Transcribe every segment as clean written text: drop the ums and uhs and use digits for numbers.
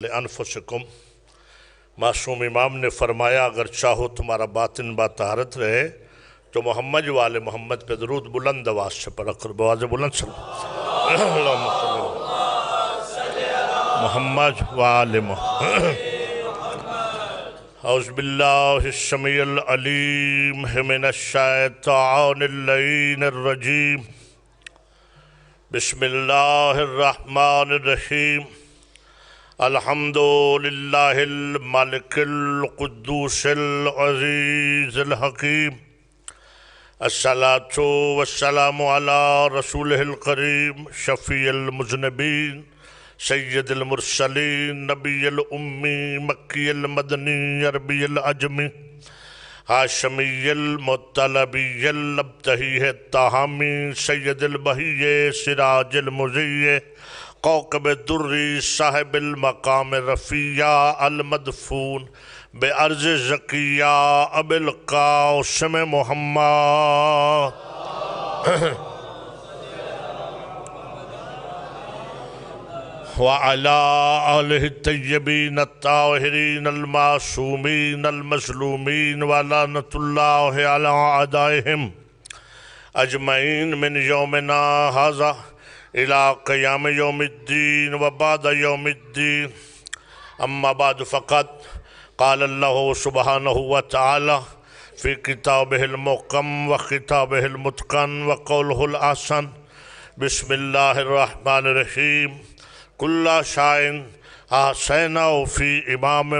لِأَنفُسِكُمْ معصوم امام نے فرمایا اگر چاہو تمہارا باطن باطہارت رہے تو محمد والے محمد پہ درود بلند آواز سے پڑھا کر بواز بلند صلی اللہ محمد والے محمد اعوذ باللہ السمیع العلیم من الشیطان اللعین الرجیم بسم اللہ الرحمن الرحیم الحمد للہ الملک القدوس العزیز الحکیم الصلاة والسلام علی رسولہ الکریم شفیع المذنبین سید المرسلین نبی الامی مکی المدنی عربی العجمی ہاشمی المطلبی الابتہی التہامی سید البہی سراج المضیء کوكب الدری صاحب المقام رفیع المدفون بے ارض زکیہ ابی القاسم محمد وعلى آلہ الطیبین الطاہرین المعصومین المظلومین ولعنۃ اللہ علی اعدائہم اجمعین من یومنا ھذا الى قیام یوم الدین وبعد یوم الدین اما بعد فقط قال اللہ سبحانہ وتعالی فی کتابہ المحکم وخطابہ المتقن وقولہ الاحسن بسم اللہ الرحمن الرحیم کل شائن احسینہ فی امام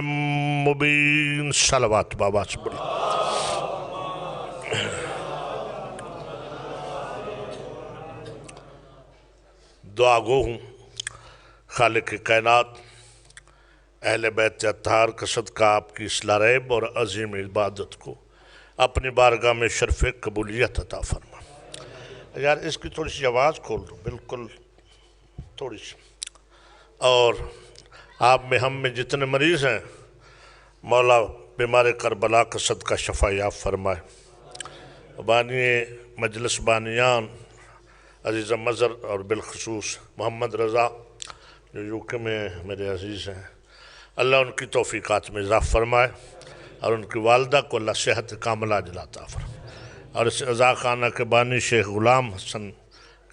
مبین صلوات بابا سے بڑی دعا گو ہوں خالق کائنات اہل بیت اطہار کا صدقہ آپ کی اصلاح ریب اور عظیم عبادت کو اپنی بارگاہ میں شرف قبولیت عطا فرما یار اس کی تھوڑی سی آواز کھول دو بالکل تھوڑی سی اور آپ میں ہم میں جتنے مریض ہیں مولا بیمار کربلا کا صدقہ شفا یاب فرمائے بانی مجلس بانیان عزیز مظہر اور بالخصوص محمد رضا جو یوکے میں میرے عزیز ہیں اللہ ان کی توفیقات میں اضافہ فرمائے اور ان کی والدہ کو اللہ صحت کاملہ عاجلہ عطا فرمائے اور اس عزا خانہ کے بانی شیخ غلام حسن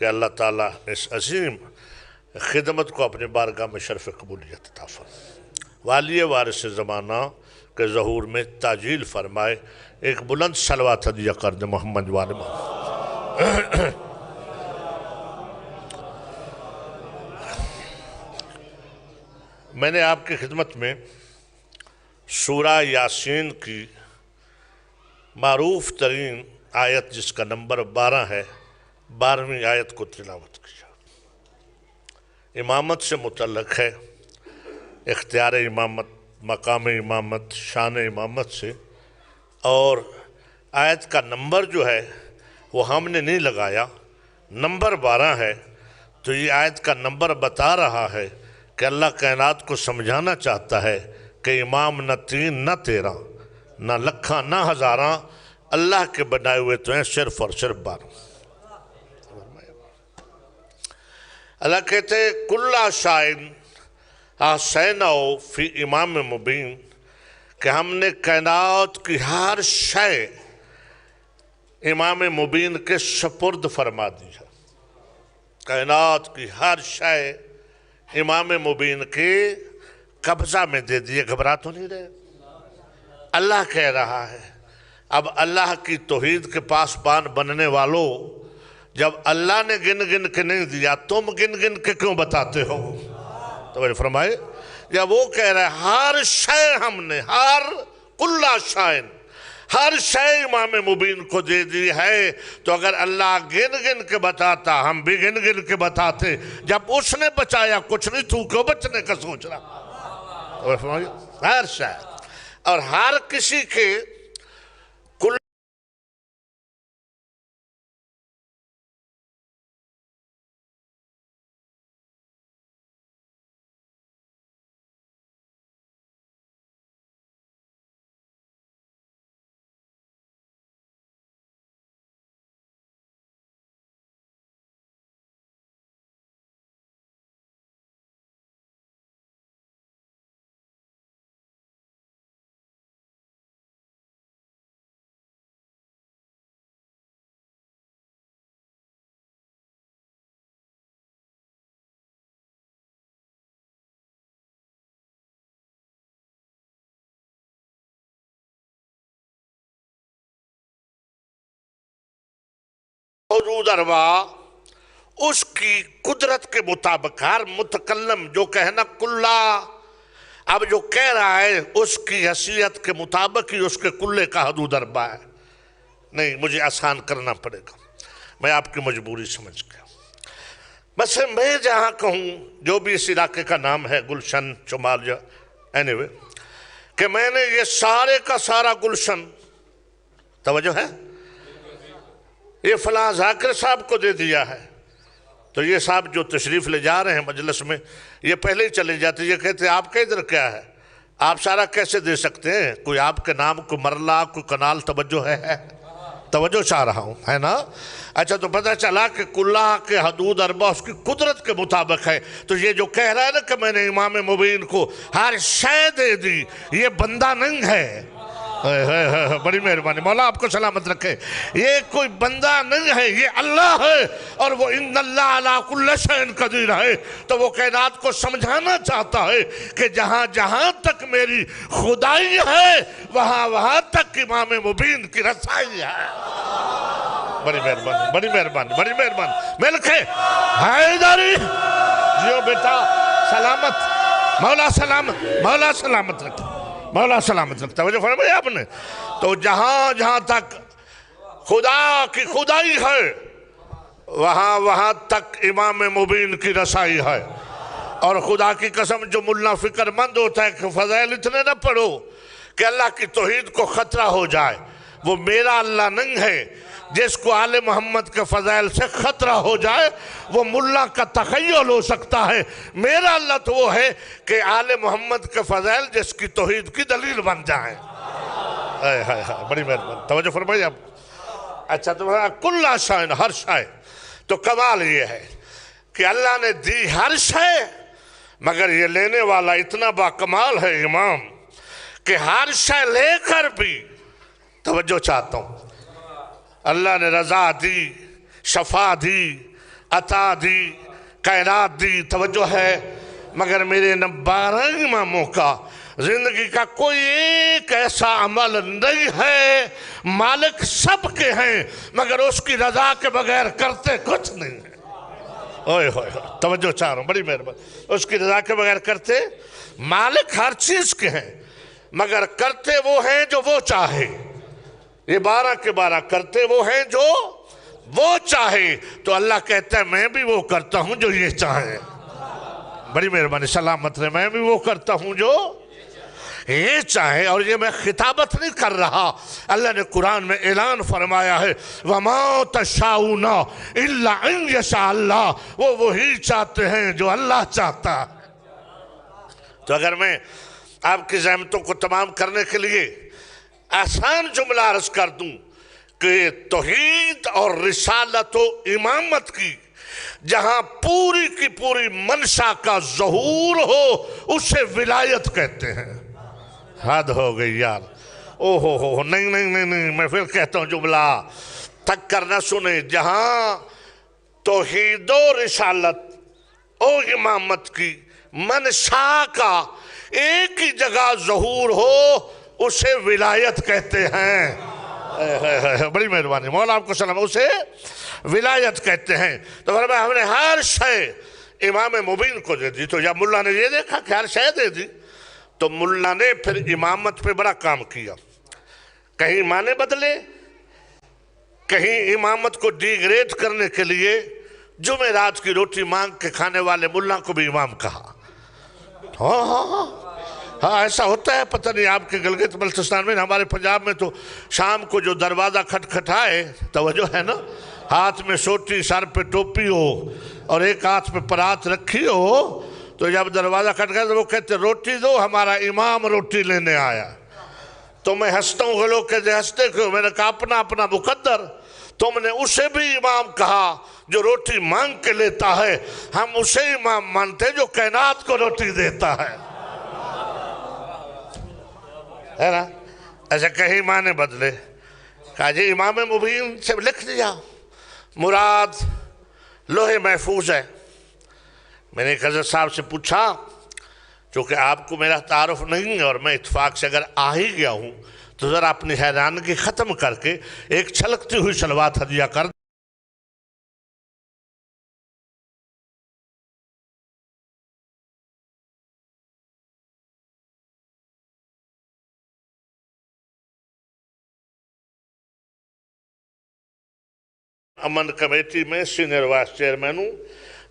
کہ اللہ تعالیٰ اس عظیم خدمت کو اپنے بارگاہ میں شرف قبولیت عطا فرمائے والی وارث زمانہ کے ظہور میں تاجیل فرمائے ایک بلند صلوات ہدیہ کر دے محمد والے محمد میں نے آپ کی خدمت میں سورہ یاسین کی معروف ترین آیت جس کا نمبر 12 ہے 12ویں آیت کو تلاوت کیا امامت سے متعلق ہے اختیار امامت مقام امامت شان امامت سے اور آیت کا نمبر جو ہے وہ ہم نے نہیں لگایا نمبر 12 ہے تو یہ آیت کا نمبر بتا رہا ہے کہ اللہ کائنات کو سمجھانا چاہتا ہے کہ امام نہ 3 نہ 13 نہ لکھاں نہ ہزاراں اللہ کے بنائے ہوئے تو ہیں صرف اور صرف 12 اللہ کہتے ہیں کل شائن احسینہ فی امام مبین کہ ہم نے کائنات کی ہر شے امام مبین کے سپرد فرما دی ہے کائنات کی ہر شے امام مبین کے قبضہ میں دے دیے گھبرا تو نہیں رہے اللہ کہہ رہا ہے اب اللہ کی توحید کے پاسبان بننے والوں جب اللہ نے گن گن کے نہیں دیا تم گن گن کے کیوں بتاتے ہو تو فرمائے جب وہ کہہ رہے ہر شے ہم نے ہر کل شائن ہر شے امام مبین کو دے دی ہے تو اگر اللہ گن گن کے بتاتا ہم بھی گن گن کے بتاتے جب اس نے بچایا کچھ نہیں تو کیوں بچنے کا سوچ رہا ہر شے اور ہر کسی کے حدود اربع اس کی قدرت کے مطابق ہر متکلم جو کہنا کلا، اب جو کہہ رہا ہے اس کی حیثیت کے مطابق ہی اس کے کلے کا حدود اربع ہے. نہیں، مجھے آسان کرنا پڑے گا، میں آپ کی مجبوری سمجھ گیا. بس میں جہاں کہوں، جو بھی اس علاقے کا نام ہے گلشن شمالیہ، اینیوے، کہ میں نے یہ سارے کا سارا گلشن، توجہ ہے، یہ فلاں ذاکر صاحب کو دے دیا ہے. تو یہ صاحب جو تشریف لے جا رہے ہیں مجلس میں، یہ پہلے ہی چلے جاتے، یہ کہتے ہیں آپ کا ادھر کیا ہے، آپ سارا کیسے دے سکتے ہیں؟ کوئی آپ کے نام کو مرلہ، کوئی کنال توجہ ہے؟ توجہ چاہ رہا ہوں، ہے نا؟ اچھا، تو پتہ چلا کہ کلّہ کے حدود اربع اس کی قدرت کے مطابق ہے. تو یہ جو کہہ رہا ہے نا کہ میں نے امام مبین کو ہر شے دے دی، یہ بندہ نہیں ہے. بڑی مہربانی، مولا آپ کو سلامت رکھے. یہ کوئی بندہ نہیں ہے، یہ اللہ ہے، اور وہ ان اللہ علی کل شیء قدیر ہے. تو وہ کائنات کو سمجھانا چاہتا ہے کہ جہاں جہاں تک میری خدائی ہے، وہاں وہاں تک امام مبین کی رسائی ہے. بڑی مہربانی، بڑی مہربانی، بڑی مہربانی. ملکے حیدری جیو بیٹا، سلامت، مولا سلامت، مولا سلامت رکھے، مولا سلامت رکھتا ہے. وجہ فرمایا آپ نے. تو جہاں جہاں تک خدا کی خدائی ہے، وہاں وہاں تک امام مبین کی رسائی ہے. اور خدا کی قسم، جو ملا فکر مند ہوتا ہے کہ فضائل اتنے نہ پڑھو کہ اللہ کی توحید کو خطرہ ہو جائے، وہ میرا اللہ نہیں ہے. جس کو آل محمد کے فضائل سے خطرہ ہو جائے، وہ ملا کا تخیل ہو سکتا ہے. میرا اللہ تو وہ ہے کہ آل محمد کے فضائل جس کی توحید کی دلیل بن جائیں. بڑی مہربانی، توجہ فرمائیے آپ. اچھا، تو کل شائن، ہر شائن. تو کمال یہ ہے کہ اللہ نے دی ہر شے، مگر یہ لینے والا اتنا با کمال ہے امام کہ ہر شے لے کر بھی، توجہ چاہتا ہوں، اللہ نے رضا دی، شفا دی، عطا دی، کائنات دی، توجہ ہے، مگر میرے 12 اماموں کا زندگی کا کوئی ایک ایسا عمل نہیں ہے. مالک سب کے ہیں، مگر اس کی رضا کے بغیر کرتے کچھ نہیں ہے. اوئے ہوئے، توجہ چاہ رہا ہوں، بڑی مہربانی. اس کی رضا کے بغیر کرتے، مالک ہر چیز کے ہیں، مگر کرتے وہ ہیں جو وہ چاہے. یہ 12 کے 12 کرتے وہ ہیں جو وہ چاہے. تو اللہ کہتا ہے میں بھی وہ کرتا ہوں جو یہ چاہے. بڑی مہربانی، سلامت رہے. میں بھی وہ کرتا ہوں جو یہ چاہے. اور یہ میں خطابت نہیں کر رہا، اللہ نے قرآن میں اعلان فرمایا ہے وَمَا تَشَاءُونَ إِلَّا أَن يَشَاءَ اللَّهُ. وہ وہی چاہتے ہیں جو اللہ چاہتا ہے. تو اگر میں آپ کی زحمتوں کو تمام کرنے کے لیے آسان جملہ عرض کر دوں کہ توحید اور رسالت و امامت کی جہاں پوری کی پوری منشا کا ظہور ہو، اسے ولایت کہتے ہیں. حد ہو گئی یار. اوہ نہیں نہیں نہیں نہیں، میں پھر کہتا ہوں جملہ تک کر نہ سنے. جہاں توحید و رسالت و امامت کی منشا کا ایک ہی جگہ ظہور ہو، اسے ولایت کہتے ہیں. بڑی مہربانی، مولا آپ کو سلام. اسے ولایت کہتے ہیں. تو ہم نے ہر شے امام مبین کو دے دی. تو جب ملا نے یہ دیکھا کہ ہر شے دے دی، تو ملا نے پھر امامت پہ بڑا کام کیا. کہیں معنی بدلے، کہیں امامت کو ڈی گریڈ کرنے کے لیے جمعرات کی روٹی مانگ کے کھانے والے ملا کو بھی امام کہا. ہاں ایسا ہوتا ہے. پتہ نہیں آپ کے گلگت بلتستان میں، ہمارے پنجاب میں تو شام کو جو دروازہ کھٹکھٹائے، توجہ ہے نا، ہاتھ میں سوٹی، سر پہ ٹوپی ہو اور ایک ہاتھ پہ پرات رکھی ہو، تو جب دروازہ کھٹکھٹائے تو وہ کہتے روٹی دو، ہمارا امام روٹی لینے آیا. تو میں ہنستا ہوں. لوگ کہتے ہنستے کیوں؟ میں نے کہا اپنا اپنا مقدر. تم نے اسے بھی امام کہا جو روٹی مانگ کے لیتا ہے، ہم اسے امام مانتے جو کائنات کو روٹی دیتا ہے نا. ایسا کہیں معنی بدلے. کہا جی امام مبین سے لکھ دیا، مراد لوح محفوظ ہے. میں نے ایک حضرت صاحب سے پوچھا، چونکہ آپ کو میرا تعارف نہیں ہے اور میں اتفاق سے اگر آ ہی گیا ہوں تو ذرا اپنی حیرانگی ختم کر کے ایک چھلکتی ہوئی صلوات ہدیہ کر امن کمیٹی میں سینئر وائس چیئرمین ہوں،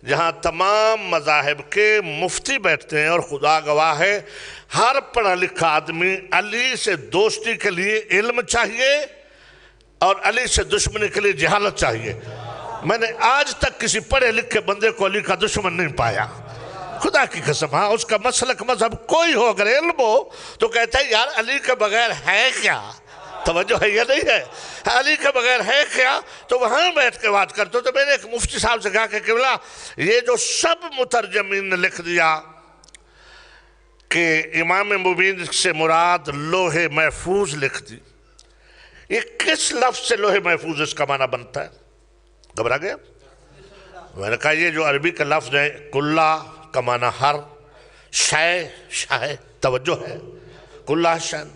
جہاں تمام مذاہب کے مفتی بیٹھتے ہیں، اور خدا گواہ ہے ہر پڑھا لکھا آدمی علی سے دوستی کے لیے علم چاہیے اور علی سے دشمنی کے لیے جہالت چاہیے۔ میں نے آج تک کسی پڑھے لکھے بندے کو علی کا دشمن نہیں پایا، خدا کی قسم۔ ہاں اس کا مسلک مذہب کوئی ہو، اگر علم ہو تو کہتا ہے یار علی کے بغیر ہے کیا، توجہ ہے یا نہیں ہے، علی کے بغیر ہے کیا، تو وہاں بیٹھ کے بات کرتے ہو۔ تو میں نے ایک مفتی صاحب سے کہا کہ قبلہ یہ جو سب مترجمین نے لکھ دیا کہ امام مبین سے مراد لوح محفوظ لکھ دی، یہ کس لفظ سے لوح محفوظ اس کا معنی بنتا ہے؟ گھبرا گیا؟ میں نے کہا یہ جو عربی کا لفظ ہے کلہ کا معنی ہر، شے توجہ ہے، کلہ شین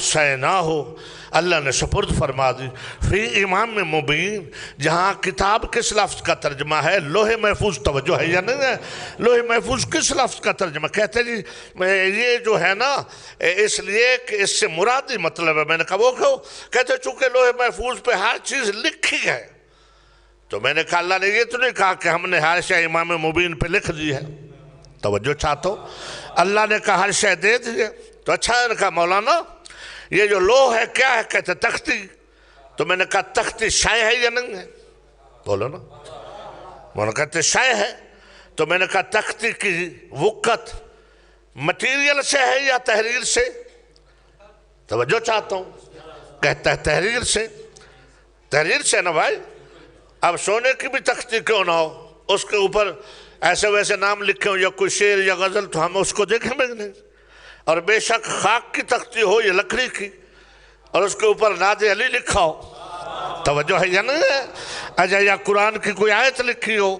شے نہ ہو، اللہ نے سپرد فرما دی فی امام مبین، جہاں کتاب کس لفظ کا ترجمہ ہے لوح محفوظ، توجہ ہے یا نہیں ہے، لوح محفوظ کس لفظ کا ترجمہ؟ کہتے جی یہ جو ہے نا اس لیے کہ اس سے مرادی مطلب ہے۔ میں نے کہا وہ کہو؟ کہتے چونکہ لوح محفوظ پہ ہر چیز لکھی ہے۔ تو میں نے کہا اللہ نے یہ تو نہیں کہا کہ ہم نے ہر شے امام مبین پہ لکھ دی ہے، توجہ چاہتا ہوں، اللہ نے کہا ہر شے دے دی ہے۔ تو اچھا ہے، نے کہا مولانا یہ جو لوح ہے کیا ہے؟ کہتے تختی۔ تو میں نے کہا تختی شے ہے یا نہیں ہے؟ بولو نا، مولانا کہتے شے ہے۔ تو میں نے کہا تختی کی وقت مٹیریل سے ہے یا تحریر سے؟ توجہ چاہتا ہوں، کہتا ہے تحریر سے۔ تحریر سے نا بھائی، اب سونے کی بھی تختی کیوں نہ ہو، اس کے اوپر ایسے ویسے نام لکھے ہوں یا کوئی شعر یا غزل، تو ہم اس کو دیکھیں گے نہیں۔ اور بے شک خاک کی تختی ہو یا لکڑی کی، اور اس کے اوپر ناد علی لکھا ہو، توجہ ہے یا نہیں ہے، اجا یا قرآن کی کوئی آیت لکھی ہو،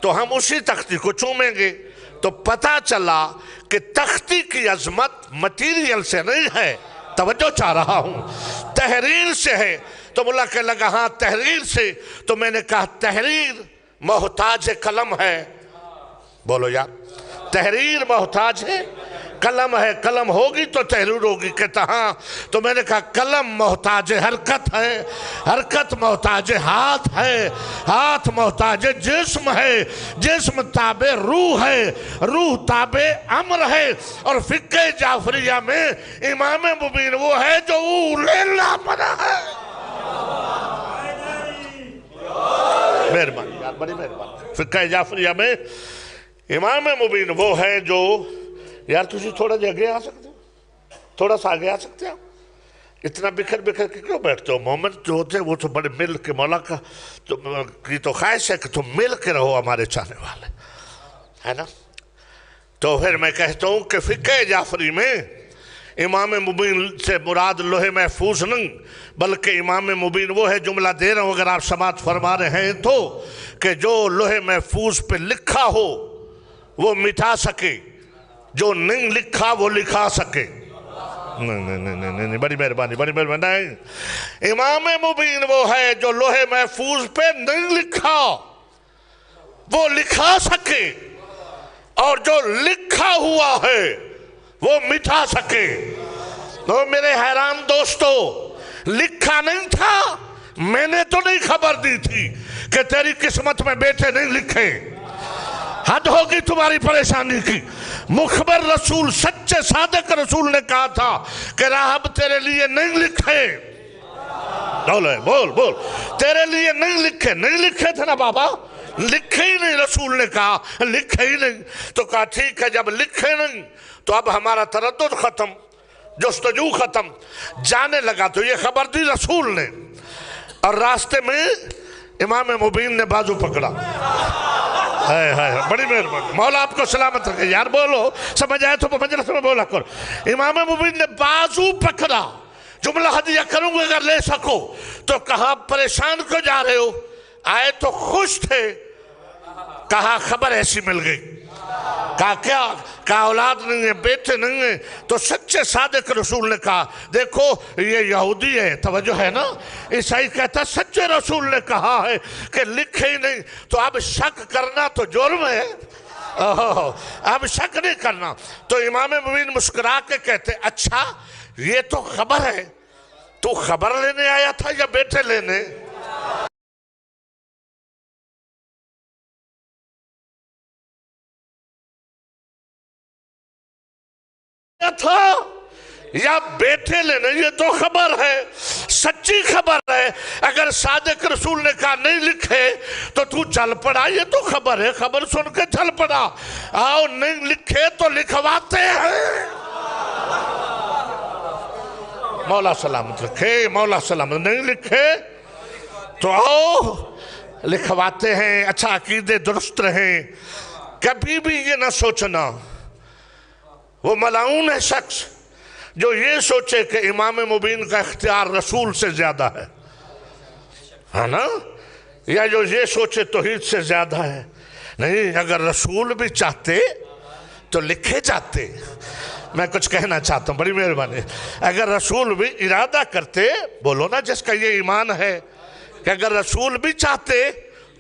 تو ہم اسی تختی کو چومیں گے۔ تو پتہ چلا کہ تختی کی عظمت مٹیریل سے نہیں ہے، توجہ چاہ رہا ہوں، تحریر سے ہے۔ تو ملا کہ لگا ہاں تحریر سے۔ تو میں نے کہا تحریر محتاج قلم ہے، بولو یار، تحریر محتاج ہے قلم ہے، قلم ہوگی تو تحریر ہوگی، کہتا ہاں۔ تو میں نے کہا قلم محتاج حرکت ہے، حرکت محتاج ہاتھ ہے، ہاتھ محتاج جسم ہے، جسم تابع روح ہے، روح تابع امر ہے۔ اور فقہ جعفریہ میں امام مبین وہ ہے جو اولیلہ بنا ہے۔ مہربانی یار، بڑی مہربانی۔ فقہ جعفریہ میں امام مبین وہ ہے جو، یار تجھے تھوڑا جا آگے آ سکتے ہو، تھوڑا سا آگے آ سکتے ہو، اتنا بکھر بکھر کے کیوں بیٹھتے ہو؟ محمد جو ہوتے ہیں وہ تو بڑے مل کے، مولا کی تو خواہش ہے کہ تم مل کے رہو ہمارے چاہنے والے، ہے نا؟ تو پھر میں کہتا ہوں کہ فقہ جعفری میں امام مبین سے مراد لوح محفوظ نہیں، بلکہ امام مبین وہ ہے، جملہ دے رہا ہوں اگر آپ سماعت فرما رہے ہیں تو، کہ جو لوح محفوظ پہ لکھا ہو وہ مٹا سکے، جو نہیں لکھا وہ لکھا سکے۔ نہیں، بڑی مہربانی، بڑی مہربانی۔ نہیں، امام مبین وہ ہے جو لوح محفوظ پہ نہیں لکھا وہ لکھا سکے، اور جو لکھا ہوا ہے وہ مٹا سکے۔ تو میرے حیران دوستو، لکھا نہیں تھا، میں نے تو نہیں خبر دی تھی کہ تیری قسمت میں بیٹے نہیں لکھے، حد ہوگی تمہاری پریشانی کی۔ مخبر رسول، سچے صادق رسول نے کہا تھا کہ راہب تیرے لیے نہیں لکھے، بول تیرے لیے نہیں لکھے، نہیں لکھے تھے نا بابا، لکھے ہی نہیں، رسول نے کہا لکھے ہی نہیں۔ تو کہا ٹھیک ہے، جب لکھے نہیں تو اب ہمارا تردد ختم، جستجو ختم، جانے لگا۔ تو یہ خبر دی رسول نے، اور راستے میں امام مبین نے بازو پکڑا۔ بڑی مہربانی، مولا آپ کو سلامت رکھے یار، بولو سمجھ آئے تو مجلس میں بولا کر۔ امام مبین نے بازو پکڑا، جملہ ہدیہ کروں گے اگر لے سکو۔ تو کہا پریشان کو جا رہے ہو؟ آئے تو خوش تھے، کہا خبر ایسی مل گئی۔ کہا کیا؟ کہا اولاد نہیں ہے، بیٹے نہیں ہیں۔ تو سچے صادق رسول نے کہا دیکھو یہ یہودی ہے، توجہ ہے نا، عیسائی کہتا سچے رسول نے کہا ہے کہ لکھے ہی نہیں، تو اب شک کرنا تو جرم ہے، اب شک نہیں کرنا۔ تو امام مبین مسکرا کے کہتے اچھا یہ تو خبر ہے، تو خبر لینے آیا تھا یا بیٹے لینے؟ تھا یا بیٹے لینے، یہ تو خبر ہے، سچی خبر ہے۔ اگر صادق رسول نے کہا نہیں لکھے تو تو چل پڑا، یہ تو خبر ہے، خبر سن کے چل پڑا۔ آؤ نہیں لکھے تو لکھواتے ہیں۔ مولا سلامت رکھے، مولا سلامت، نہیں لکھے تو آؤ لکھواتے ہیں۔ اچھا عقیدے درست رہیں، کبھی بھی یہ نہ سوچنا وہ ملعون ہے شخص جو یہ سوچے کہ امام مبین کا اختیار رسول سے زیادہ ہے نا، یا جو یہ سوچے توحید سے زیادہ ہے۔ نہیں، اگر رسول بھی چاہتے تو لکھے جاتے۔ میں کچھ کہنا چاہتا ہوں، بڑی مہربانی، اگر رسول بھی ارادہ کرتے، بولو نا جس کا یہ ایمان ہے کہ اگر رسول بھی چاہتے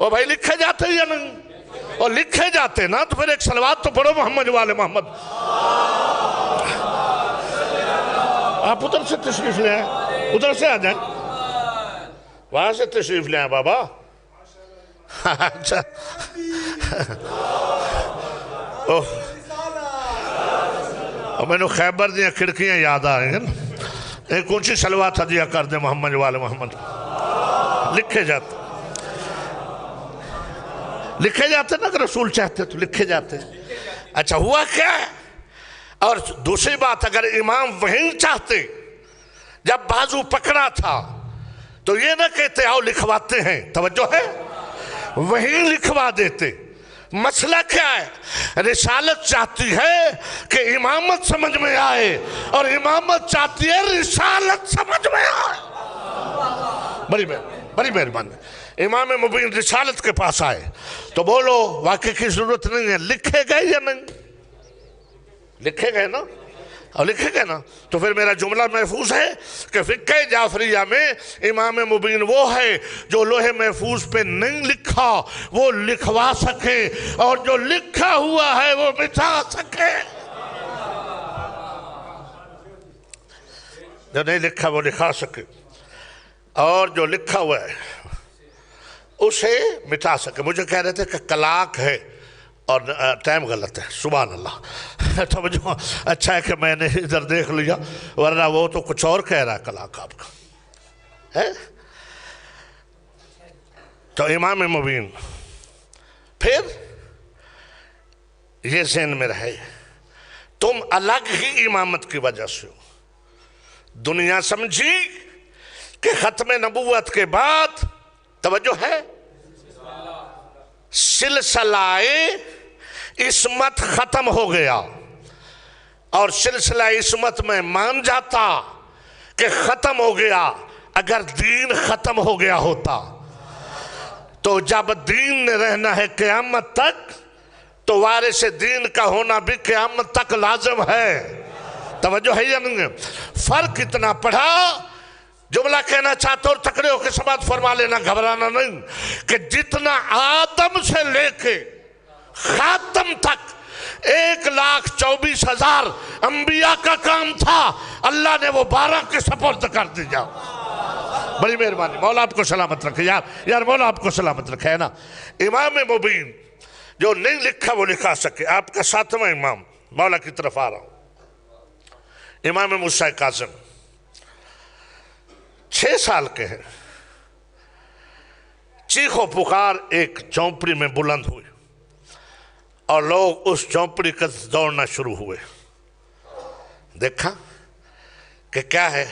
وہ بھائی لکھے جاتے یا نہیں، اور لکھے جاتے نا تو پھر ایک صلوات تو پڑھو محمد والے محمد۔ آپ ادھر سے تشریف لے آئیں، ادھر سے آ جائیں، وہاں سے تشریف لے آئیں بابا۔ اچھا میں نے خیبر دیا کھڑکیاں یاد آئیں گے نا، ایک اونچی صلوات ہدیہ کر دیں محمد والے محمد۔ لکھے جاتے، لکھے جاتے نا، اگر رسول چاہتے تو لکھے جاتے۔ اچھا ہوا کیا ہے؟ اور دوسری بات، اگر امام وہیں چاہتے، جب بازو پکڑا تھا تو یہ نہ کہتے آؤ لکھواتے ہیں، توجہ ہے، وہیں لکھوا دیتے۔ مسئلہ کیا ہے؟ رسالت چاہتی ہے کہ امامت سمجھ میں آئے، اور امامت چاہتی ہے رسالت سمجھ میں آئے۔ بڑی مہربانی، امام مبین رسالت کے پاس آئے تو بولو واقعی کی ضرورت نہیں ہے، لکھے گئے یا نہیں؟ لکھے گئے نا، اور لکھے گئے نا، تو پھر میرا جملہ محفوظ ہے کہ فقہ جعفریہ میں امام مبین وہ ہے جو لوح محفوظ پہ نہیں لکھا وہ لکھوا سکے، اور جو لکھا ہوا ہے وہ مٹا سکے۔ جو نہیں لکھا وہ لکھا سکے، اور جو لکھا ہوا ہے اسے مٹا سکے۔ مجھے کہہ رہے تھے کہ کلاک ہے اور ٹائم غلط ہے، سبحان اللہ۔ توجہ، اچھا ہے کہ میں نے ادھر دیکھ لیا، ورنہ وہ تو کچھ اور کہہ رہا ہے کلاک آپ کا۔ تو امام مبین پھر یہ ذہن میں رہے، تم الگ ہی امامت کی وجہ سے ہو۔ دنیا سمجھی کہ ختم نبوت کے بعد، توجہ ہے، سلسلہ عصمت ختم ہو گیا، اور سلسلہ عصمت میں مان جاتا کہ ختم ہو گیا۔ اگر دین ختم ہو گیا ہوتا تو جب دین نے رہنا ہے قیامت تک تو وارث دین کا ہونا بھی قیامت تک لازم ہے۔ توجہ ہے یا نہیں؟ فرق اتنا پڑھا، جملہ کہنا چاہتا اور تکڑے ہو کے سماعت فرما لینا، گھبرانا نہیں، کہ جتنا آدم سے لے کے خاتم تک 1,24,000 انبیاء کا کام تھا، اللہ نے وہ 12 کے سپرد کر دیا۔ بڑی مہربانی، مولا آپ کو سلامت رکھے یار مولا آپ کو سلامت رکھے، ہے نا۔ امام مبین جو نہیں لکھا وہ لکھا سکے۔ آپ کا 7واں امام، مولا کی طرف آ رہا ہوں، امام موسیٰ کاظم 6 سال کے ہیں۔ چیخ و پکار ایک چونپڑی میں بلند ہوئی، اور لوگ اس چونپڑی کا دوڑنا شروع ہوئے۔ دیکھا کہ کیا ہے،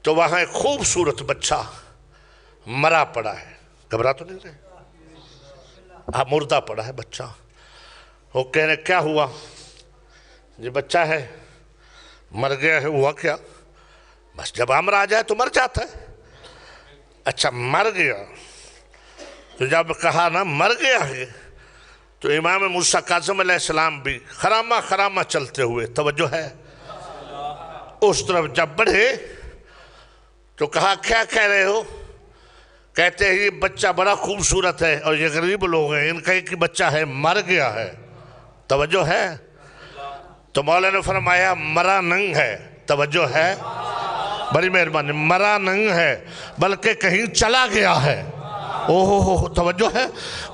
تو وہاں ایک خوبصورت بچہ مرا پڑا ہے۔ گھبرا تو نہیں رہے؟ مردہ پڑا ہے بچہ۔ وہ کہہ رہے کیا ہوا؟ یہ بچہ ہے، مر گیا ہے۔ ہوا کیا؟ بس جب امر آ جائے تو مر جاتا ہے۔ اچھا مر گیا، تو جب کہا نا مر گیا ہے تو امام موسیٰ کاظم علیہ السلام بھی خرامہ چلتے ہوئے، توجہ ہے، اس طرف جب بڑھے تو کہا کیا کہہ رہے ہو؟ کہتے ہیں یہ بچہ بڑا خوبصورت ہے، اور یہ غریب لوگ ہیں، ان کا ایک ہی بچہ ہے، مر گیا ہے۔ توجہ ہے؟ تو مولا نے فرمایا مرا نہیں ہے، توجہ ہے، بڑی مہربانی، مرا نہیں ہے بلکہ کہیں چلا گیا ہے۔ توجہ ہے،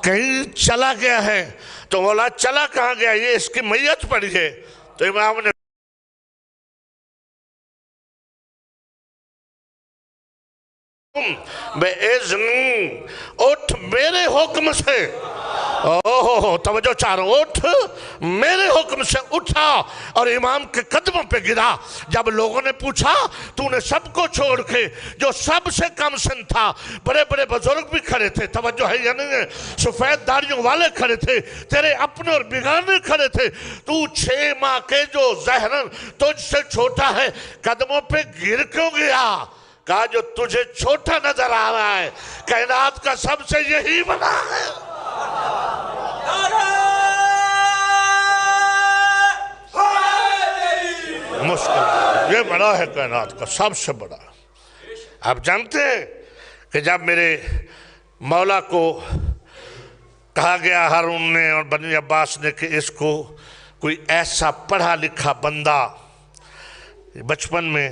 کہیں چلا گیا ہے۔ تو مولا چلا کہاں گیا؟ یہ اس کی میت پڑی ہے۔ تو امام نے بے اذن، اٹھ میرے حکم سے، توجہ چاروں، اٹھ میرے حکم سے اٹھا اور امام کے قدموں پہ گرا۔ جب لوگوں نے پوچھا تو نے سب کو چھوڑ کے، جو سب سے کم سن تھا، بڑے بڑے بزرگ بھی کھڑے تھے، توجہ ہے یا نہیں ہے، سفید داڑھیوں والے کھڑے تھے، تیرے اپنے اور بیگانے کھڑے تھے، تو 6 ماہ کے جو ظاہراً تجھ سے چھوٹا ہے قدموں پہ گر کیوں گیا؟ کہا جو تجھے چھوٹا نظر آ رہا ہے کائنات کا سب سے یہی بنا ہے۔ مشکل یہ بڑا ہے، کائنات کا سب سے بڑا۔ آپ جانتے ہیں کہ جب میرے مولا کو کہا گیا ہارون نے اور بنی عباس نے کہ اس کو کوئی ایسا پڑھا لکھا بندہ بچپن میں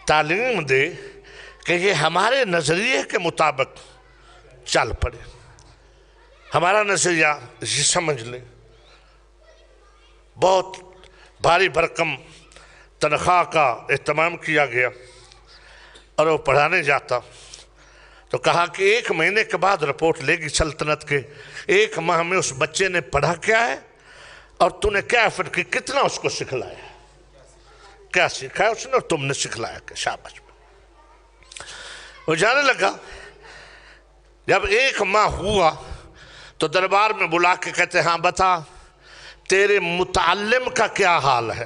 تعلیم دے کہ یہ ہمارے نظریے کے مطابق چل پڑے، ہمارا نظریہ یہ سمجھ لیں۔ بہت بھاری بھرکم تنخواہ کا اہتمام کیا گیا اور وہ پڑھانے جاتا تو کہا کہ 1 مہینے کے بعد رپورٹ لے گی سلطنت کے، 1 ماہ میں اس بچے نے پڑھا کیا ہے اور تو نے کیا ایفرٹ کی، کتنا اس کو سکھلایا، کیا سکھایا اس نے اور تم نے سکھلایا کہ شاباش۔ وہ جانے لگا، جب 1 ماہ ہوا تو دربار میں بلا کے کہتے ہاں بتا تیرے متعلم کا کیا حال ہے؟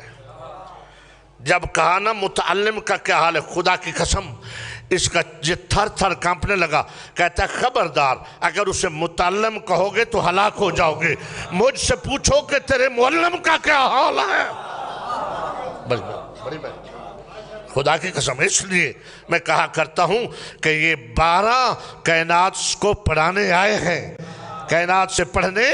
جب کہا نا متعلم کا کیا حال ہے، خدا کی قسم اس کا یہ تھر تھر کانپنے لگا۔ کہتا ہے خبردار اگر اسے متعلم کہو گے تو ہلاک ہو جاؤ گے، مجھ سے پوچھو کہ تیرے معلم کا کیا حال ہے۔ بڑی بات، خدا کی قسم اس لیے میں کہا کرتا ہوں کہ یہ 12 کائنات کو پڑھانے آئے ہیں، کائنات سے پڑھنے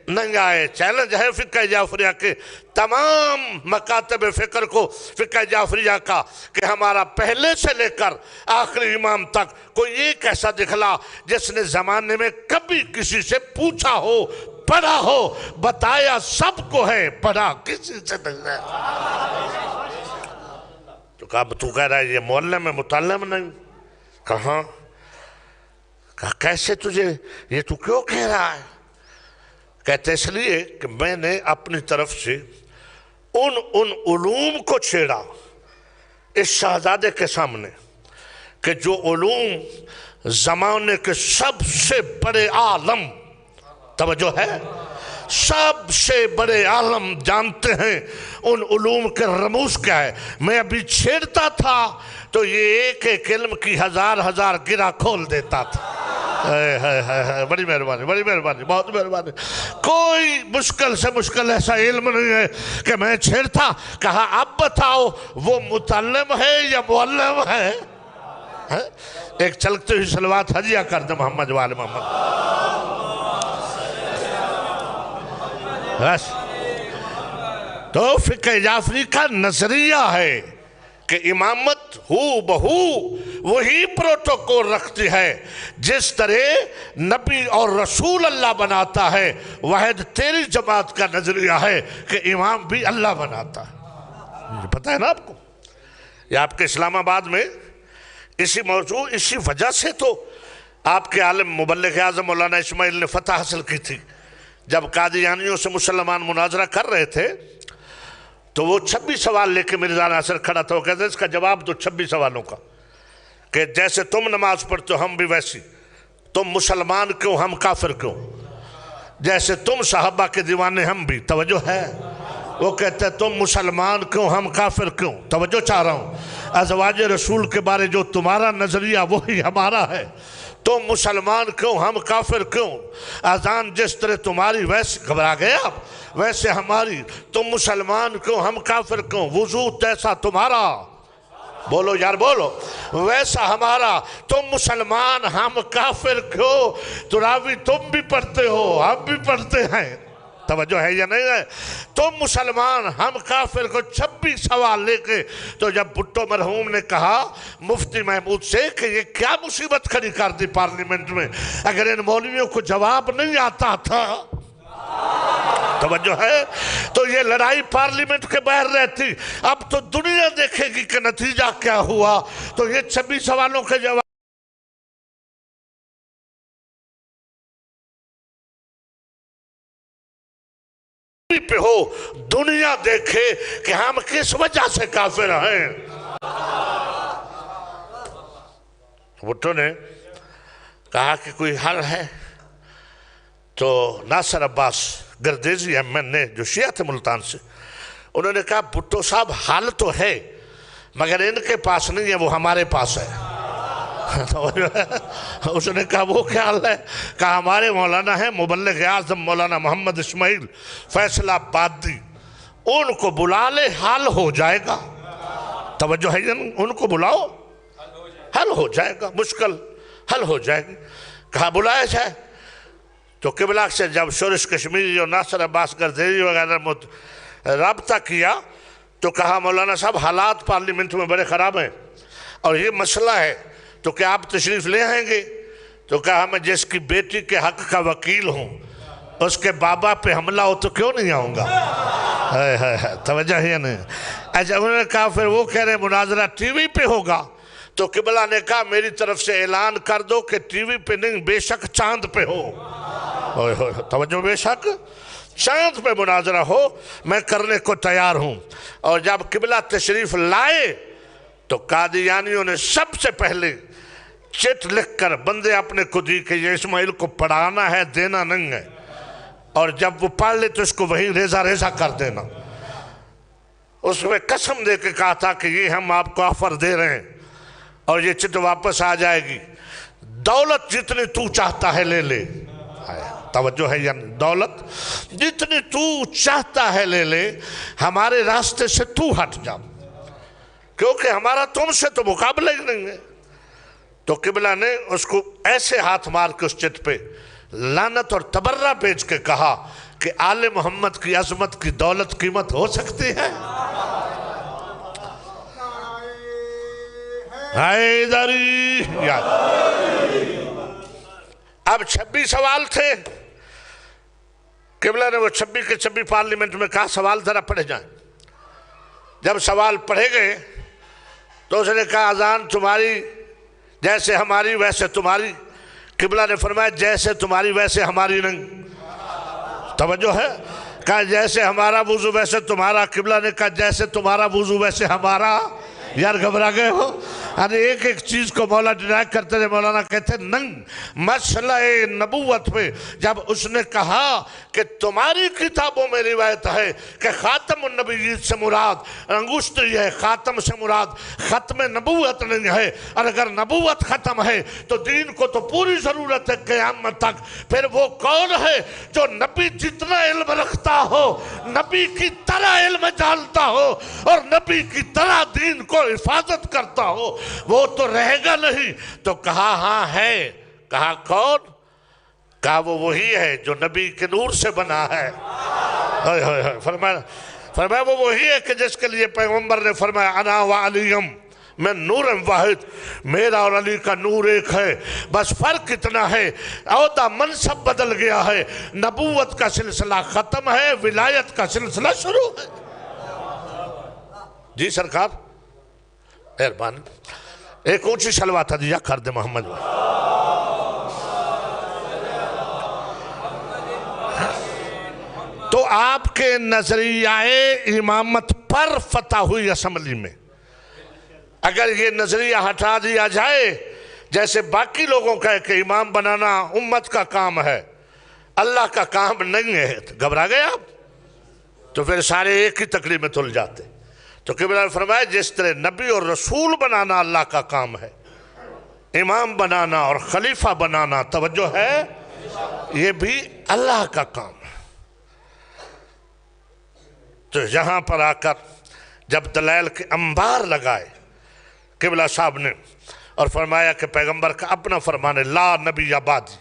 نہیں آئے۔ چیلنج ہے فقہ جعفریہ کے تمام مکاتب فکر کو، فقہ جعفریہ کا، کہ ہمارا پہلے سے لے کر آخری امام تک کوئی ایک ایسا دکھلا جس نے زمانے میں کبھی کسی سے پوچھا ہو، پڑھا ہو، بتایا سب کو ہے، پڑھا کسی سے نہیں ہے۔ تو کہا تو کہہ رہا ہے یہ معلم ہے متعلم نہیں؟ کہاں؟ کہا کیسے تجھے یہ تو کیوں کہہ رہا ہے؟ کہتے اس لیے کہ میں نے اپنی طرف سے ان علوم کو چھیڑا اس شہزادے کے سامنے کہ جو علوم زمانے کے سب سے بڑے عالم، توجہ ہے، سب سے بڑے عالم جانتے ہیں ان علوم کے رموز کیا ہے۔ میں ابھی چھیڑتا تھا تو یہ ایک ایک علم کی 1000 گرہ کھول دیتا تھا۔ بڑی مہربانی، بڑی مہربانی، بہت مہربانی۔ کوئی مشکل سے مشکل ایسا علم نہیں ہے کہ میں چھیڑتا۔ کہا اب بتاؤ وہ متعلم ہے یا معلم ہے؟ ایک چلکتے ہوئی صلوات حجیہ کر دے محمد وآل محمد۔ بس تو فقہ جعفری کا نظریہ ہے کہ امامت ہو بہو وہی پروٹوکول رکھتی ہے جس طرح نبی اور رسول اللہ بناتا ہے، واحد تیری جماعت کا نظریہ ہے کہ امام بھی اللہ بناتا ہے۔ یہ پتہ ہے نا آپ کو؟ یہ آپ کے اسلام آباد میں اسی موضوع، اسی وجہ سے تو آپ کے عالم مبلغ اعظم مولانا اسماعیل نے فتح حاصل کی تھی۔ جب قادیانیوں سے مسلمان مناظرہ کر رہے تھے تو وہ 26 سوال لے کے مرزا ناصر کھڑا تھا، وہ کہتے ہیں اس کا جواب دو 26 سوالوں کا، کہ جیسے تم نماز پڑھتے ہو ہم بھی ویسی، تم مسلمان کیوں ہم کافر کیوں، جیسے تم صحابہ کے دیوانے ہم بھی، توجہ ہے، وہ کہتے ہیں تم مسلمان کیوں ہم کافر کیوں، توجہ چاہ رہا ہوں، ازواج رسول کے بارے جو تمہارا نظریہ وہی ہمارا ہے، تم مسلمان کیوں ہم کافر کیوں، اذان جس طرح تمہاری ویسے گھبرا گئے آپ ویسے ہماری، تم مسلمان کیوں ہم کافر کیوں، وضو جیسا تمہارا، بولو یار بولو، ویسا ہمارا، تم مسلمان ہم کافر کیوں، تراوی تم بھی پڑھتے ہو ہم بھی پڑھتے ہیں، توجہ ہے یا نہیں ہے، تم مسلمان ہم کافر کو 26 سوال لے کے، تو جب بھٹو مرحوم نے کہا مفتی محمود سے کہ یہ کیا مصیبت کھڑی کر دی پارلیمنٹ میں، اگر ان مولویوں کو جواب نہیں آتا تھا، توجہ ہے، تو یہ لڑائی پارلیمنٹ کے باہر رہتی، اب تو دنیا دیکھے گی کہ نتیجہ کیا ہوا، تو یہ 26 سوالوں کے جواب دنیا دیکھے کہ ہم کس وجہ سے کافر ہیں۔ بھٹو نے کہا کہ کوئی حل ہے؟ تو ناصر عباس گردیزی احمد نے جو شیعہ تھے ملتان سے، انہوں نے کہا بھٹو صاحب حل تو ہے مگر ان کے پاس نہیں ہے، وہ ہمارے پاس ہے۔ اس نے کہا وہ کیا حل ہے؟ کہا ہمارے مولانا ہیں مبلغ اعظم مولانا محمد اسماعیل فیصل آبادی، ان کو بلا لے حل ہو جائے گا۔ توجہ ہے، ان کو بلاؤ حل ہو جائے گا، مشکل حل ہو جائے گی۔ کہا بلایا جائے تو قبلہ سے جب شورش کشمیری اور ناصر عباس گردیزی وغیرہ رابطہ کیا تو کہا مولانا صاحب حالات پارلیمنٹ میں بڑے خراب ہیں اور یہ مسئلہ ہے تو کیا آپ تشریف لے آئیں گے؟ تو کہا میں جس کی بیٹی کے حق کا وکیل ہوں اس کے بابا پہ حملہ ہو تو کیوں نہیں آؤں گا؟ توجہ ہے نہیں؟ اچھا انہوں نے کہا پھر وہ کہہ رہے مناظرہ ٹی وی پہ ہوگا، تو قبلہ نے کہا میری طرف سے اعلان کر دو کہ ٹی وی پہ نہیں بے شک چاند پہ ہو۔ توجہ، بے شک چاند پہ مناظرہ ہو، میں کرنے کو تیار ہوں۔ اور جب قبلہ تشریف لائے تو قادیانیوں نے سب سے پہلے چٹ لکھ کر بندے اپنے کو دی کہ یہ اسماعیل کو پڑھانا ہے، دینا نہیں ہے، اور جب وہ پڑھ لے تو اس کو وہیں ریزہ ریزہ کر دینا۔ اس میں قسم دے کے کہا تھا کہ یہ ہم آپ کو آفر دے رہے ہیں اور یہ چٹ واپس آ جائے گی، دولت جتنی تو چاہتا ہے لے لے۔ توجہ ہے، یعنی دولت جتنی تو چاہتا ہے لے لے، ہمارے راستے سے تو ہٹ جا، کیونکہ ہمارا تم سے تو مقابلہ ہی نہیں ہے۔ تو قبلہ نے اس کو ایسے ہاتھ مار کے اس چٹ پہ لعنت اور تبرہ بیچ کے کہا کہ آل محمد کی عظمت کی دولت قیمت ہو سکتی ہے؟ حیدری یاد۔ اب 26 سوال تھے، قبلہ نے وہ 26 کے 26 پارلیمنٹ میں کہا سوال ذرا پڑھے جائیں۔ جب سوال پڑھے گئے تو اس نے کہا اذان تمہاری جیسے ہماری ویسے تمہاری۔ قبلہ نے فرمایا جیسے تمہاری ویسے ہماری نہیں۔ توجہ ہے، کہا جیسے ہمارا وضو ویسے تمہارا۔ قبلہ نے کہا جیسے تمہارا وضو ویسے ہمارا۔ یار گھبرا گئے ہو؟ یعنی ایک ایک چیز کو مولا ڈینائی کرتے تھے۔ مولانا کہتے ہیں نہیں، مسئلہ نبوت میں جب اس نے کہا کہ تمہاری کتابوں میں روایت ہے کہ خاتم النبیین سے مراد انگشتری ہے، خاتم سے مراد ختم نبوت نہیں ہے، اور اگر نبوت ختم ہے تو دین کو تو پوری ضرورت ہے قیامت تک۔ پھر وہ کون ہے جو نبی جتنا علم رکھتا ہو، نبی کی طرح علم جانتا ہو اور نبی کی طرح دین کو حفاظت کرتا ہو؟ وہ تو رہے گا نہیں۔ تو کہا ہاں ہے۔ کہا کون؟ کہا وہ وہی ہے جو نبی کے نور سے بنا ہے۔ فرمایا وہ وہی ہے کہ جس کے لیے پیغمبر نے فرمایا انا و علیم میں نور واحد، میرا اور علی کا نور ایک ہے، بس فرق اتنا ہے عہدہ منصب بدل گیا ہے، نبوت کا سلسلہ ختم ہے، ولایت کا سلسلہ شروع ہے۔ جی سرکار مہربانی، ایک اونچی شلوات ہدیہ کر دے محمد۔ تو آپ کے نظریہ امامت پر فتح ہوئی اسمبلی میں، اگر یہ نظریہ ہٹا دیا جائے جیسے باقی لوگوں کا ہے کہ امام بنانا امت کا کام ہے، اللہ کا کام نہیں ہے، گھبرا گئے آپ؟ تو پھر سارے ایک ہی تقریر میں تل جاتے۔ تو قبلہ نے فرمایا جس طرح نبی اور رسول بنانا اللہ کا کام ہے، امام بنانا اور خلیفہ بنانا، توجہ ہے، یہ بھی اللہ کا کام ہے۔ تو یہاں پر آ کر جب دلائل کے انبار لگائے قبلہ صاحب نے اور فرمایا کہ پیغمبر کا اپنا فرمان ہے لا نبی آبادی،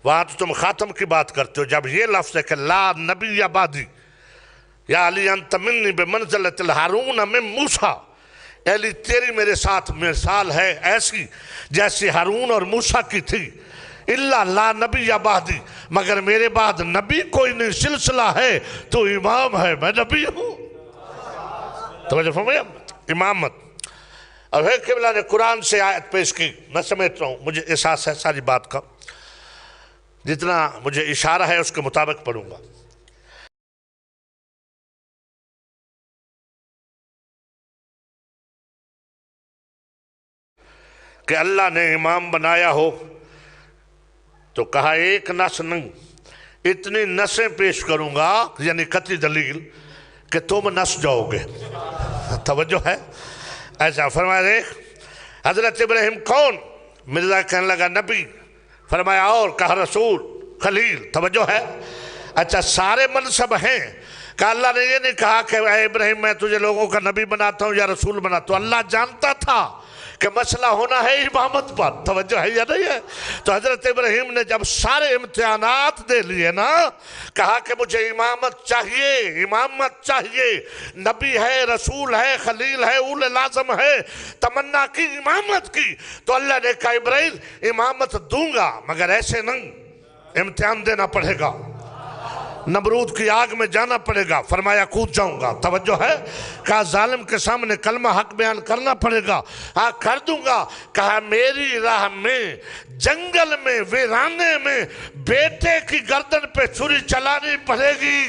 وہاں تو تم خاتم کی بات کرتے ہو، جب یہ لفظ ہے کہ لا نبی آبادی یا علی انت منی بمنزلت الہارون من موسیٰ، علی تیری میرے ساتھ مثال ہے ایسی جیسی ہارون اور موسیٰ کی تھی، اللہ لا نبی آبادی، مگر میرے بعد نبی کوئی نہیں، سلسلہ ہے تو امام ہے، میں نبی ہوں۔ توجہ فرمایا امامت۔ اور پھر قبلہ نے قرآن سے آیت پیش کی، میں سمیٹ رہا ہوں، مجھے احساس ہے ساری بات کا، جتنا مجھے اشارہ ہے اس کے مطابق پڑھوں گا۔ کہ اللہ نے امام بنایا ہو تو کہا ایک نس نہیں، اتنی نسیں پیش کروں گا، یعنی قطعی دلیل کہ تم نس جاؤ گے۔ توجہ ہے؟ ایسا فرمایا دیکھ حضرت ابراہیم کون؟ مرزا کہنے لگا نبی، فرمایا اور؟ کہا رسول، خلیل۔ توجہ ہے؟ اچھا سارے منصب ہیں، کہ اللہ نے یہ نہیں کہا کہ اے ابراہیم میں تجھے لوگوں کا نبی بناتا ہوں یا رسول بناتا ہوں، اللہ جانتا تھا کہ مسئلہ ہونا ہے امامت پر۔ توجہ ہے یا نہیں ہے؟ تو حضرت ابراہیم نے جب سارے امتحانات دے لیے نا، کہا کہ مجھے امامت چاہیے، امامت چاہیے، نبی ہے، رسول ہے، خلیل ہے، اول لازم ہے، تمنا کی امامت کی، تو اللہ نے کہا ابراہیم امامت دوں گا مگر ایسے نہیں، امتحان دینا پڑے گا، نمرود کی آگ میں جانا پڑے گا۔ فرمایا کود جاؤں گا۔ توجہ ہے؟ کہا ظالم کے سامنے کلمہ حق بیان کرنا پڑے گا۔ ہاں کر دوں گا۔ کہا میری راہ میں جنگل میں ویرانے میں بیٹے کی گردن پہ چھری چلانی پڑے گی۔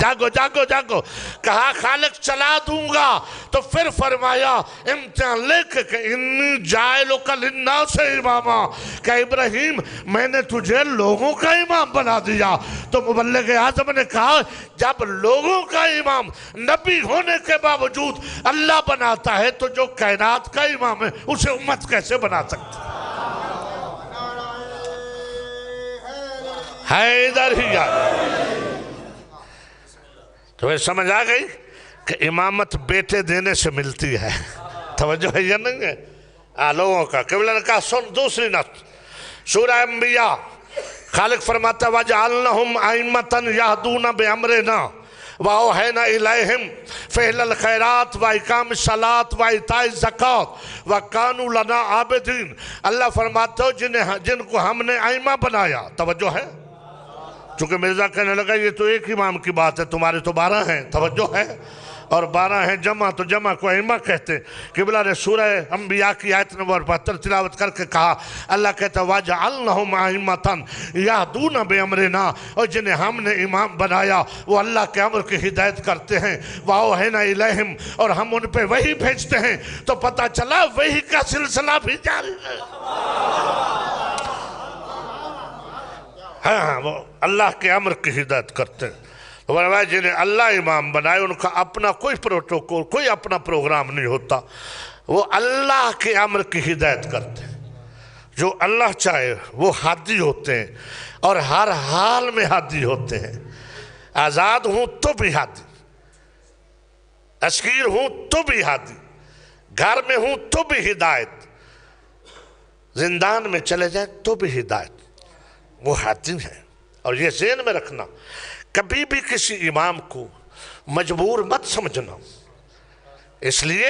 جاگو جاگو جاگو۔ کہا خالق چلا دوں گا۔ تو پھر فرمایا امتحان لے کے کہ انی جائلک للناس اماما، کہ ابراہیم میں نے تجھے لوگوں کا امام بنا دیا۔ تو مبلغ اعظم نے کہا جب لوگوں کا امام نبی ہونے کے باوجود اللہ بناتا ہے تو جو کائنات کا امام ہے اسے امت کیسے بنا سکتا ہے؟ ادھر ہی تو سمجھ آ گئی کہ امامت بیٹے دینے سے ملتی ہے۔ توجہ ہے یا نہیں ہے؟ لوگوں کا قبلہ نے کہا سن دوسری نص سورہ انبیاء، خالق فرماتا وَجَعَلْنَهُمْ أَئِمَّةً يَهْدُونَ بِأَمْرِنَا وَأَوْحَيْنَا إِلَيْهِمْ فِعْلَ الْخَيْرَاتِ وَإِقَامِ الصَّلَاةِ وَإِيتَاءِ الزَّكَاةِ وَكَانُوا لَنَا عَابِدِينَ۔ اللہ فرماتا ہو جن کو ہم نے ائمہ بنایا۔ توجہ ہے؟ چونکہ مرزا کہنے لگا یہ تو ایک امام کی بات ہے، تمہارے تو 12 ہیں۔ توجہ ہے؟ اور 12 ہیں جمع، تو جمع کو ائمہ کہتے۔ قبلہ نے سورہ انبیاء کی آیت نمبر 72 تلاوت کر کے کہا، اللہ کہتا وَجَعَلْنَهُمْ أَئِمَّةً يَهْدُونَ بِأَمْرِنَا، اور جنہیں ہم نے امام بنایا وہ اللہ کے امر کی ہدایت کرتے ہیں۔ وَأَوْحَيْنَا إِلَيْهِمْ، اور ہم ان پہ وحی بھیجتے ہیں۔ تو پتہ چلا وحی کا سلسلہ بھی جاری ہے۔ ہاں وہ اللہ کے امر کی ہدایت کرتے ہیں۔ جنہیں اللہ امام بنائے ان کا اپنا کوئی پروٹوکول، کوئی اپنا پروگرام نہیں ہوتا، وہ اللہ کے امر کی ہدایت کرتے ہیں۔ جو اللہ چاہے وہ ہادی ہوتے ہیں، اور ہر حال میں ہادی ہوتے ہیں۔ آزاد ہوں تو بھی ہادی، اسیر ہوں تو بھی ہادی، گھر میں ہوں تو بھی ہدایت، زندان میں چلے جائیں تو بھی ہدایت، وہ ہادی ہے۔ اور یہ ذہن میں رکھنا، کبھی بھی کسی امام کو مجبور مت سمجھنا، اس لیے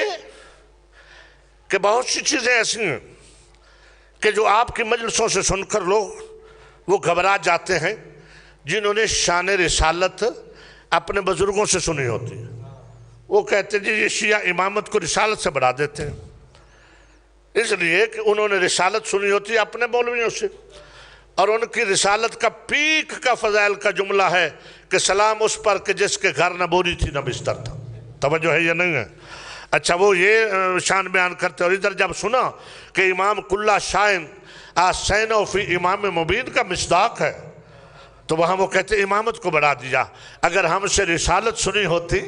کہ بہت سی چیزیں ایسی ہیں کہ جو آپ کی مجلسوں سے سن کر لوگ وہ گھبرا جاتے ہیں، جنہوں نے شان رسالت اپنے بزرگوں سے سنی ہوتی ہے۔ وہ کہتے ہیں جی یہ شیعہ امامت کو رسالت سے بڑھا دیتے ہیں، اس لیے کہ انہوں نے رسالت سنی ہوتی ہے اپنے مولویوں سے، اور ان کی رسالت کا پیک کا فضائل کا جملہ ہے کہ سلام اس پر کہ جس کے گھر نہ بوری تھی نہ بستر تھا۔ توجہ ہے یا نہیں ہے؟ اچھا وہ یہ شان بیان کرتے، اور ادھر جب سنا کہ امام کلہ شائن آسینو فی امام مبین کا مصداق ہے، تو وہاں وہ کہتے امامت کو بڑھا دیا۔ اگر ہم سے رسالت سنی ہوتی،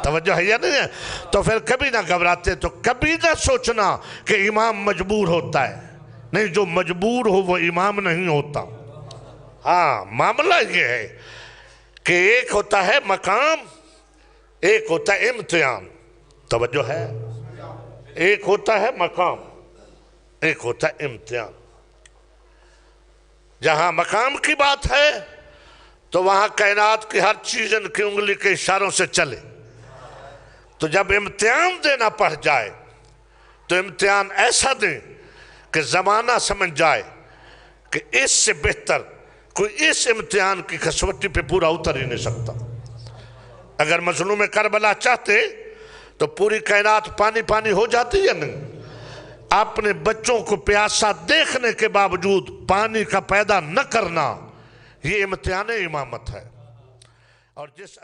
توجہ ہے یا نہیں ہے، تو پھر کبھی نہ گھبراتے، تو کبھی نہ سوچنا کہ امام مجبور ہوتا ہے۔ نہیں، جو مجبور ہو وہ امام نہیں ہوتا۔ ہاں معاملہ یہ ہے کہ ایک ہوتا ہے مقام، ایک ہوتا ہے امتحان۔ توجہ ہے؟ ایک ہوتا ہے مقام، ایک ہوتا ہے امتحان۔ جہاں مقام کی بات ہے تو وہاں کائنات کی ہر چیز ان کی انگلی کے اشاروں سے چلے، تو جب امتحان دینا پڑ جائے تو امتحان ایسا دیں کہ زمانہ سمجھ جائے کہ اس سے بہتر کوئی اس امتحان کی کسوٹی پہ پورا اتر ہی نہیں سکتا۔ اگر مظلوم کربلا چاہتے تو پوری کائنات پانی پانی ہو جاتی یا نہیں؟ اپنے بچوں کو پیاسا دیکھنے کے باوجود پانی کا پیدا نہ کرنا، یہ امتحان امامت ہے۔ اور جس